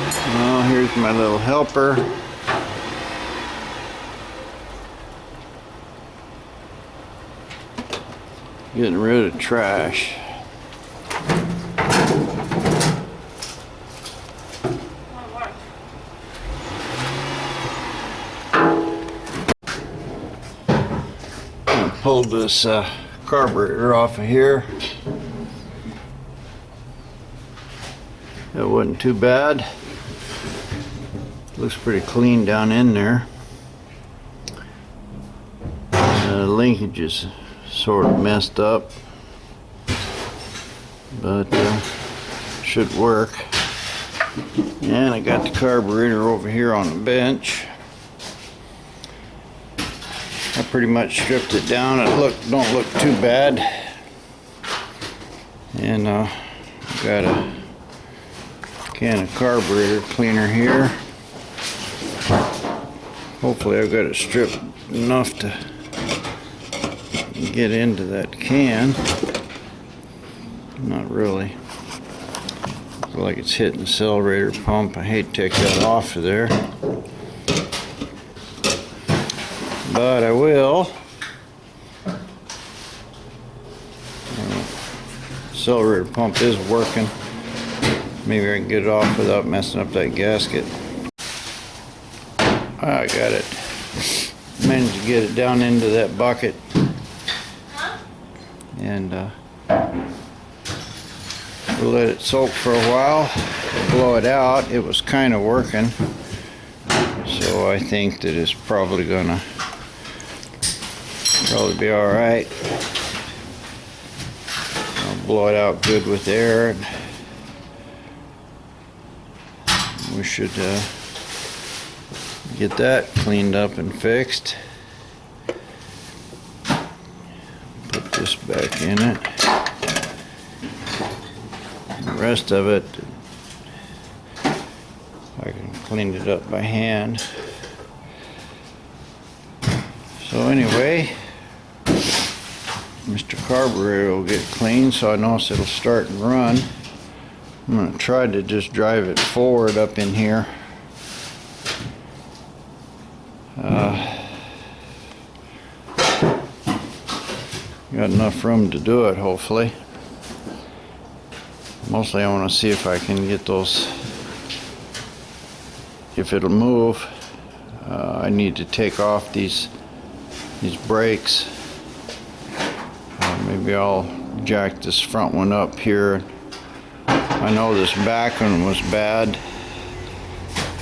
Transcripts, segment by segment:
Well, here's my little helper. Getting rid of trash. I pulled this carburetor off of here. That wasn't too bad. Looks pretty clean down in there. Linkage is sort of messed up, but should work. And I got the carburetor over here on the bench. I pretty much stripped it down. It don't look too bad. And got a can of carburetor cleaner here. Hopefully I've got it stripped enough to get into that can. Not really. Looks like it's hitting the accelerator pump. I hate to take that off of there, but I will. Accelerator pump is working. Maybe I can get it off without messing up that gasket. I got it. Managed to get it down into that bucket. And we'll let it soak for a while, blow it out. It was kind of working, so I think that it's probably gonna be all right. I'll blow it out good with air, and we should get that cleaned up and fixed. Put this back in it. The rest of it, I can clean it up by hand. So anyway, Mr. Carburetor will get clean, so I know it'll start and run. I'm going to try to just drive it forward up in here. Got enough room to do it, hopefully. Mostly I want to see if I can get those, if it'll move. I need to take off these brakes. Maybe I'll jack this front one up here. I know this back one was bad,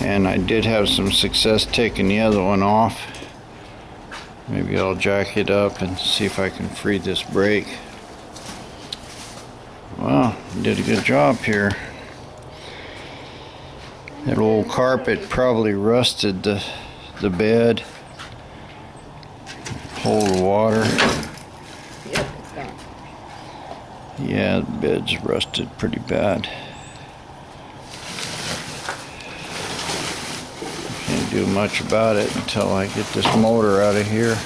and I did have some success taking the other one off. Maybe I'll jack it up and see if I can free this brake. Well, did a good job here. That old carpet probably rusted the bed. Hold the water. Yep, it's gone. Yeah, the bed's rusted pretty bad. Can't do much about it until I get this motor out of here.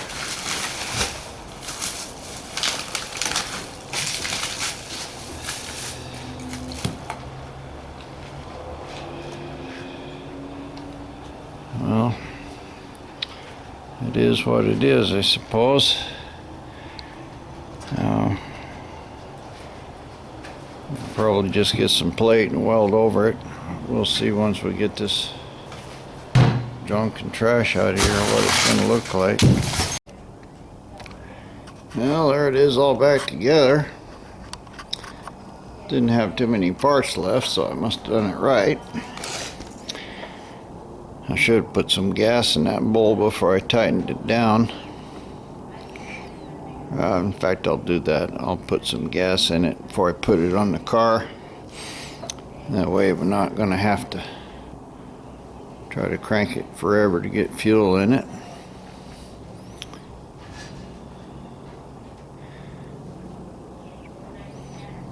Well, it is what it is, I suppose. Probably just get some plate and weld over it. We'll see once we get this junk and trash out of here what it's going to look like. Well, there it is, all back together. Didn't have too many parts left, so I must have done it right. I should have put some gas in that bowl before I tightened it down. In fact, I'll do that. I'll put some gas in it before I put it on the car. That way we're not going to have to try to crank it forever to get fuel in it.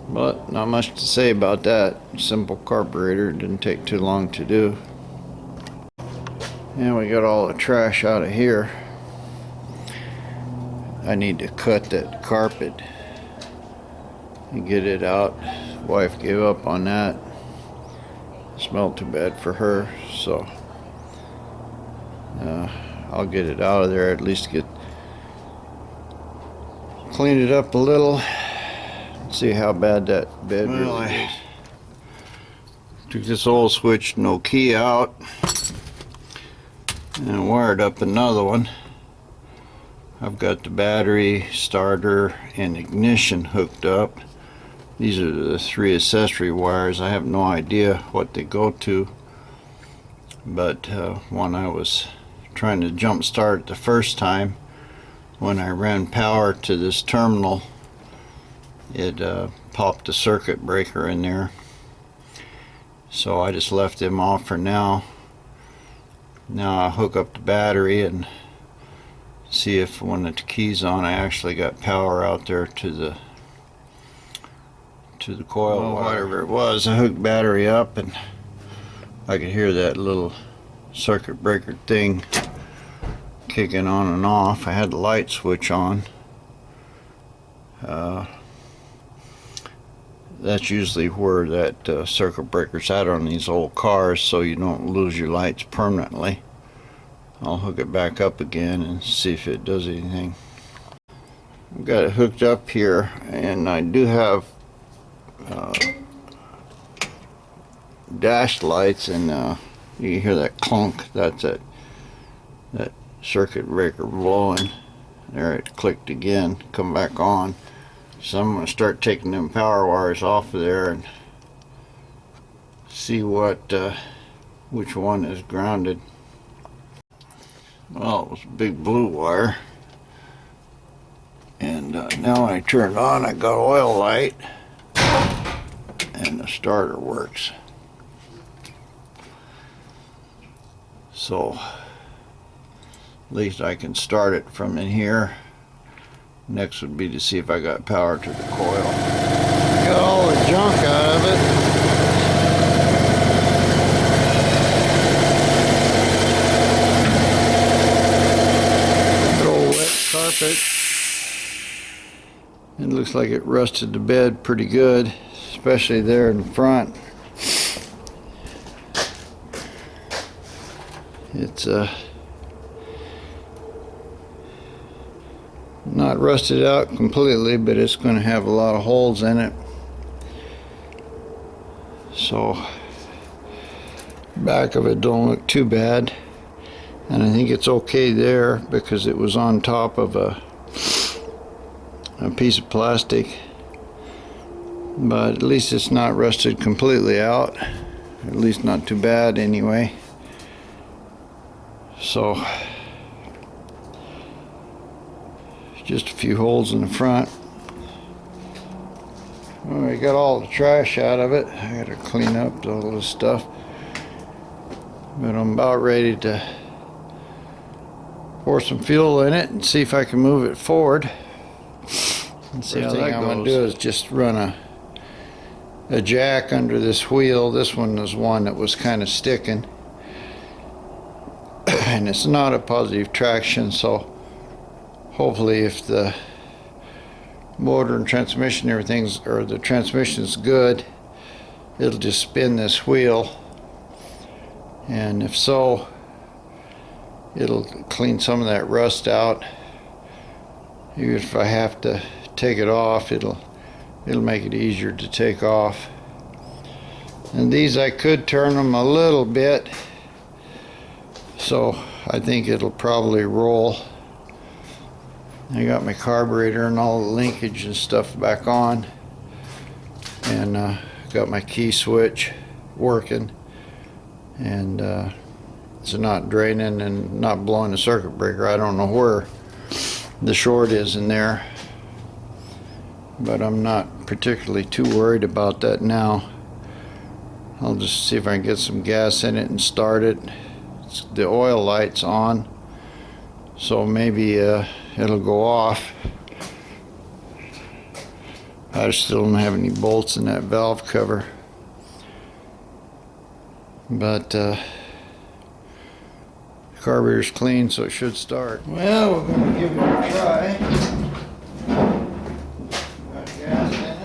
But not much to say about that. Simple carburetor, didn't take too long to do. And we got all the trash out of here. I need to cut that carpet and get it out. Wife gave up on that. smell too bad for her, so I'll get it out of there, at least clean it up a little, see how bad that bed really is. Took this old switch no key out and wired up another one. I've got the battery, starter, and ignition hooked up. These are the 3 accessory wires. I have no idea what they go to, but when I was trying to jump start the first time, when I ran power to this terminal, it popped a circuit breaker in there. So I just left them off for now. Now I hook up the battery and see if when the key's on, I actually got power out there to the coil, whatever it was. I hooked battery up and I could hear that little circuit breaker thing kicking on and off. I had the light switch on. That's usually where that circuit breaker's at on these old cars, so you don't lose your lights permanently. I'll hook it back up again and see if it does anything. I've got it hooked up here, and I do have dash lights, and you can hear that clunk. That's that circuit breaker blowing. There, it clicked again, come back on. So I'm going to start taking them power wires off of there and see which one is grounded. Well, it was a big blue wire, and now when I turn it on, I got oil light and the starter works. So at least I can start it from in here. Next would be to see if I got power to the coil. Got all the junk out of it. Good old wet carpet. It looks like it rusted the bed pretty good, especially there in front. It's not rusted out completely, but it's going to have a lot of holes in it. So back of it don't look too bad, and I think it's okay there because it was on top of a piece of plastic. But at least it's not rusted completely out, at least not too bad anyway. So just a few holes in the front. Well, I got all the trash out of it. I gotta clean up all this stuff, but I'm about ready to pour some fuel in it and see if I can move it forward and see how that goes. What I'm gonna do is just run a jack under this wheel. This one is one that was kind of sticking, and it's not a positive traction, so hopefully if the motor and transmission the transmission's good, it'll just spin this wheel, and if so, it'll clean some of that rust out. Even if I have to take it off, it'll make it easier to take off. And these, I could turn them a little bit, so I think it'll probably roll. I got my carburetor and all the linkage and stuff back on, and got my key switch working, and it's not draining and not blowing the circuit breaker. I don't know where the short is in there, but I'm not particularly too worried about that now. I'll just see if I can get some gas in it and start it. The oil light's on, so maybe it'll go off. I still don't have any bolts in that valve cover, but the carburetor's clean, so it should start. Well, we're going to give it a try. Got gas in it.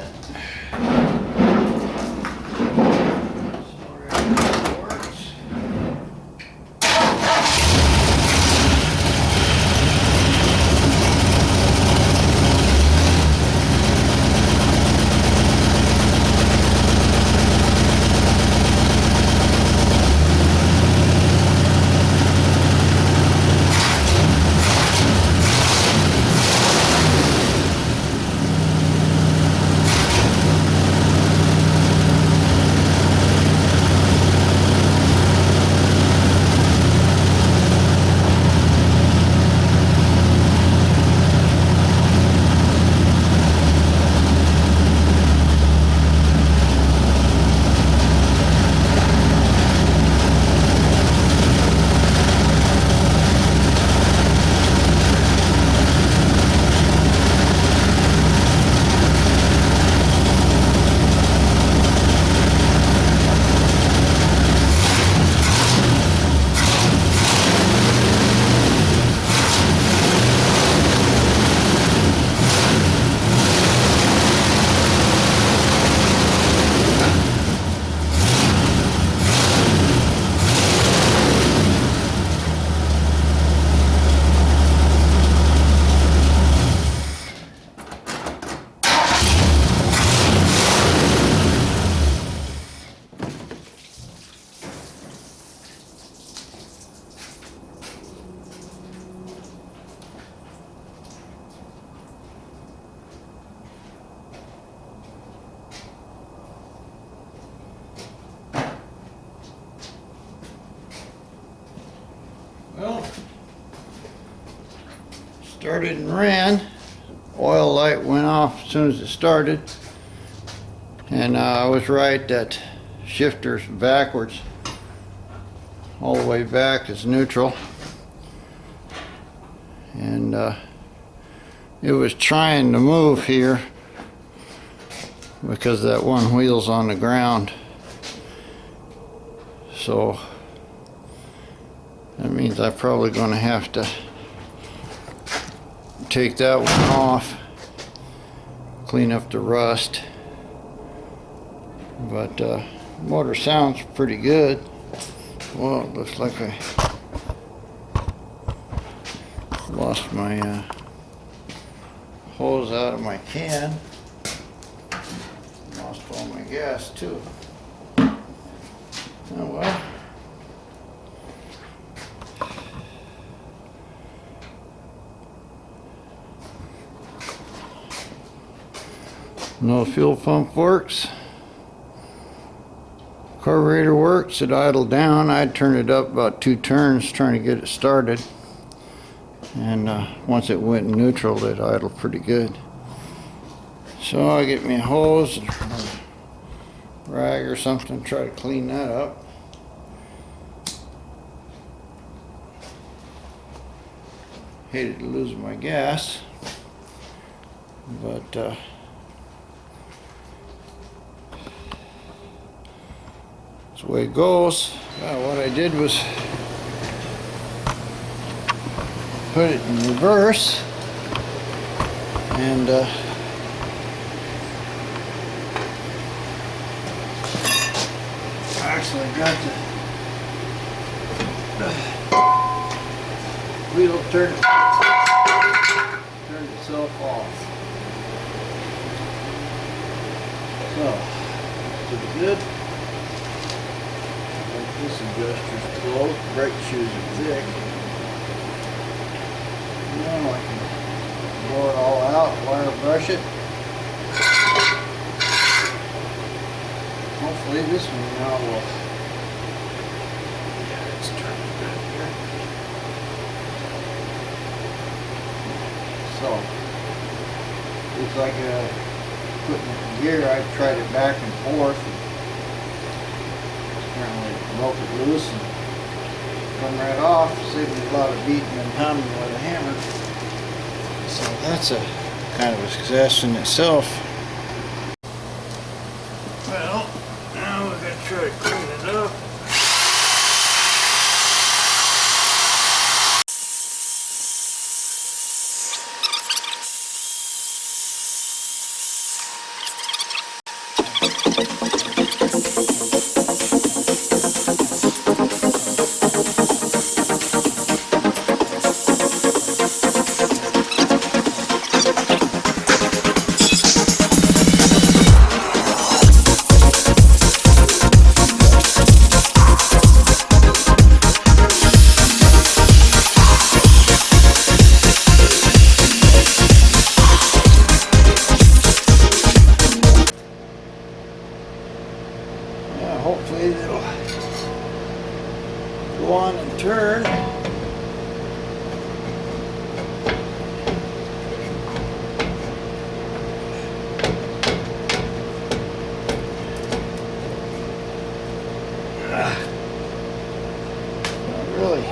started and ran. Oil light went off as soon as it started. And I was right, that shifter's backwards. All the way back is neutral. And it was trying to move here because that one wheel's on the ground. So that means I'm probably going to have to take that one off, clean up the rust. But motor sounds pretty good. Well, it looks like I lost my hose out of my can. Lost all my gas too. Oh well. No fuel pump works. Carburetor works. It idled down. I'd turn it up about 2 turns trying to get it started. And once it went in neutral, it idled pretty good. So I'll get me a hose, and a rag or something, try to clean that up. Hated to lose my gas, but that's the way it goes. What I did was put it in reverse, and actually got the wheel turned itself off. So, pretty good. This adjuster's closed, brake shoes are thick. Now I can blow it all out, wire brush it. Hopefully this one now will. Yeah, it's turning good here. So, looks like putting it in gear. I tried it back and forth. Apparently broke it loose and come right off, saved me a lot of beating and pounding with a hammer. So that's a kind of a success in itself. Well, now we're going to try to clean it up. Hopefully it'll go on and turn. Not really.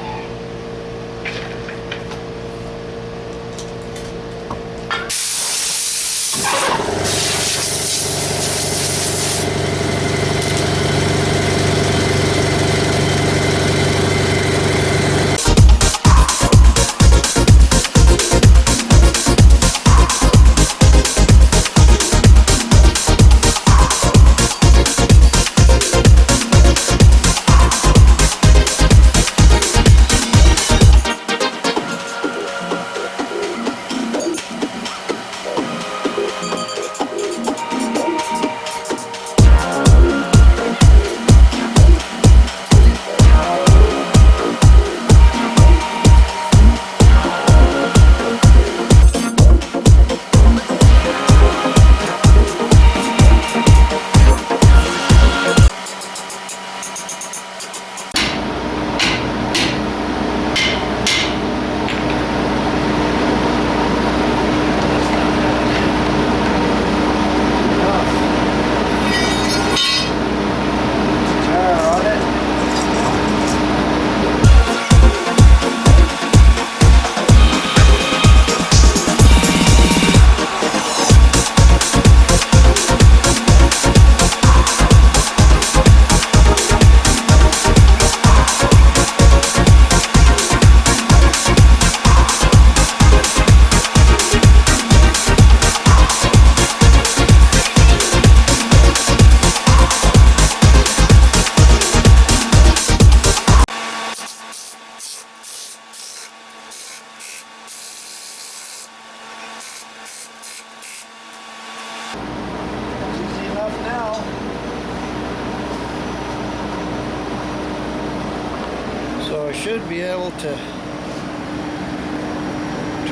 should be able to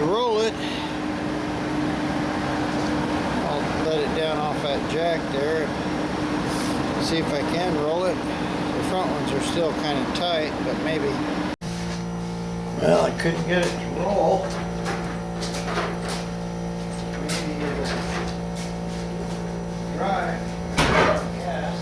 roll it. I'll let it down off that jack there and see if I can roll it. The front ones are still kind of tight, but maybe. Well, I couldn't get it to roll. Maybe it'll drive. Yes.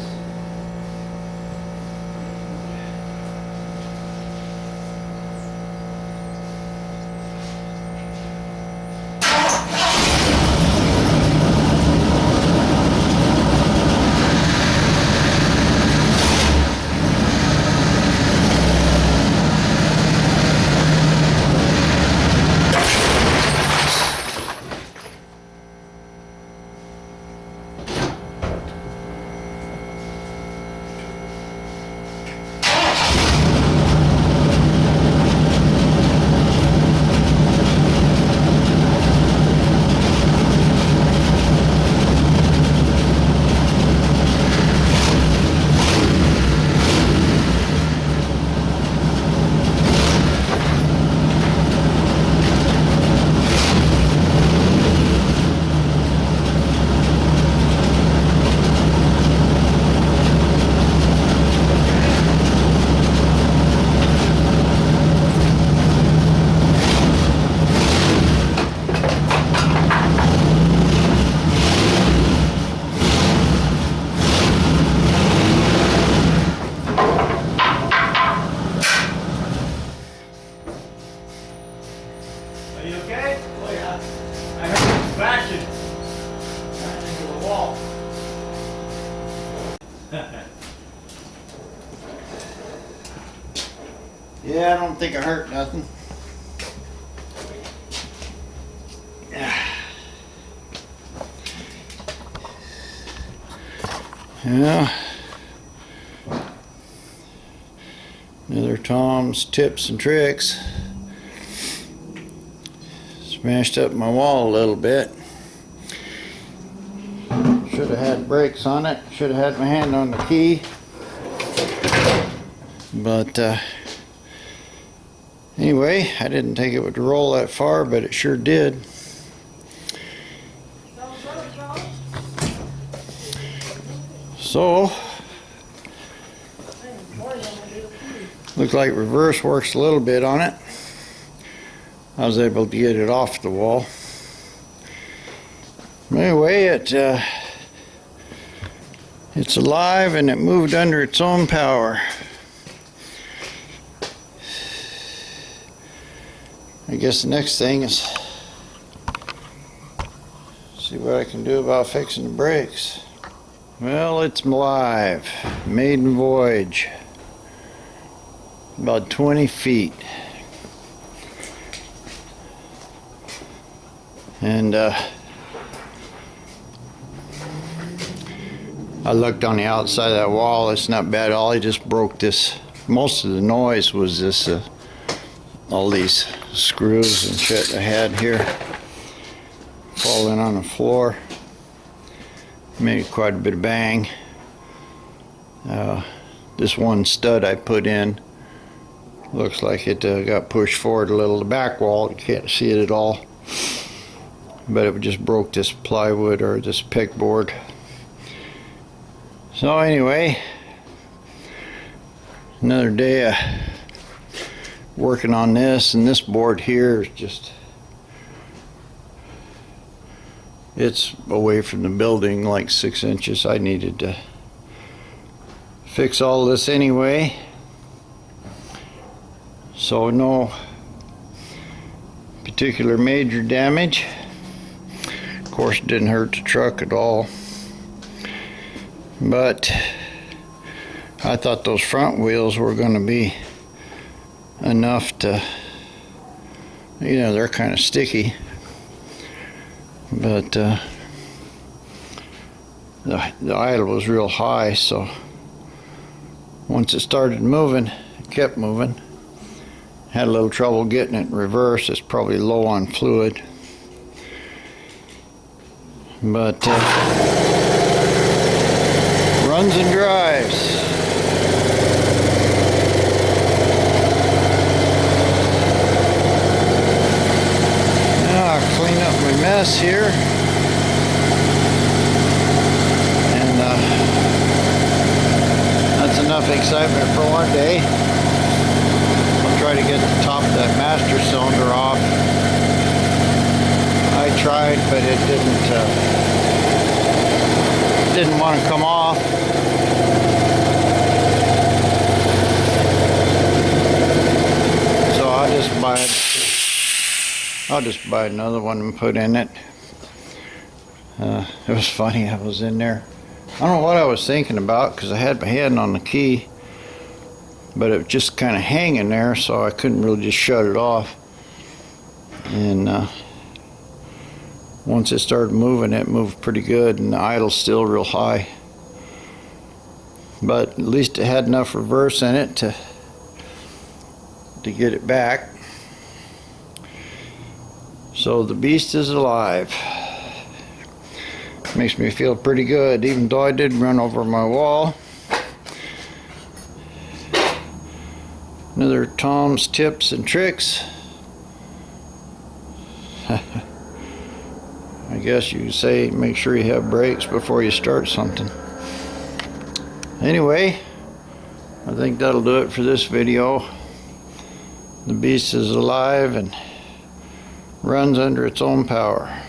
Are you okay? Oh yeah. I heard you bashing. Right into the wall. Yeah, I don't think I hurt nothing. Yeah. Another Tom's tips and tricks. Smashed up my wall a little bit. Should have had brakes on it. Should have had my hand on the key. But anyway, I didn't think it would roll that far, but it sure did. So, looks like reverse works a little bit on it. I was able to get it off the wall. Anyway, it's alive and it moved under its own power. I guess the next thing is see what I can do about fixing the brakes. Well, it's alive. Maiden voyage. About 20 feet. And I looked on the outside of that wall. It's not bad at all. I just broke this. Most of the noise was this, all these screws and shit I had here falling on the floor. Made quite a bit of bang. This one stud I put in looks like it got pushed forward a little. The back wall, you can't see it at all. But it just broke this plywood or this pegboard. So anyway, another day working on this, and this board here is just, it's away from the building like 6 inches. I needed to fix all this anyway. So no particular major damage. Of course, it didn't hurt the truck at all. But I thought those front wheels were going to be enough to, you know, they're kind of sticky. But the idle was real high, so once it started moving, it kept moving. Had a little trouble getting it in reverse. It's probably low on fluid. But runs and drives. mess here. And that's enough excitement for one day. I'll try to get the top of that master cylinder off. I tried, but it didn't want to come off. So I'll just buy another one and put in it. It was funny, I was in there. I don't know what I was thinking about because I had my hand on the key, but it was just kind of hanging there, so I couldn't really just shut it off. And once it started moving, it moved pretty good, and the idle's still real high. But at least it had enough reverse in it to get it back. So the beast is alive. Makes me feel pretty good, even though I did run over my wall. Another Tom's tips and tricks. I guess you could say make sure you have brakes before you start something. Anyway, I think that'll do it for this video. The beast is alive and runs under its own power.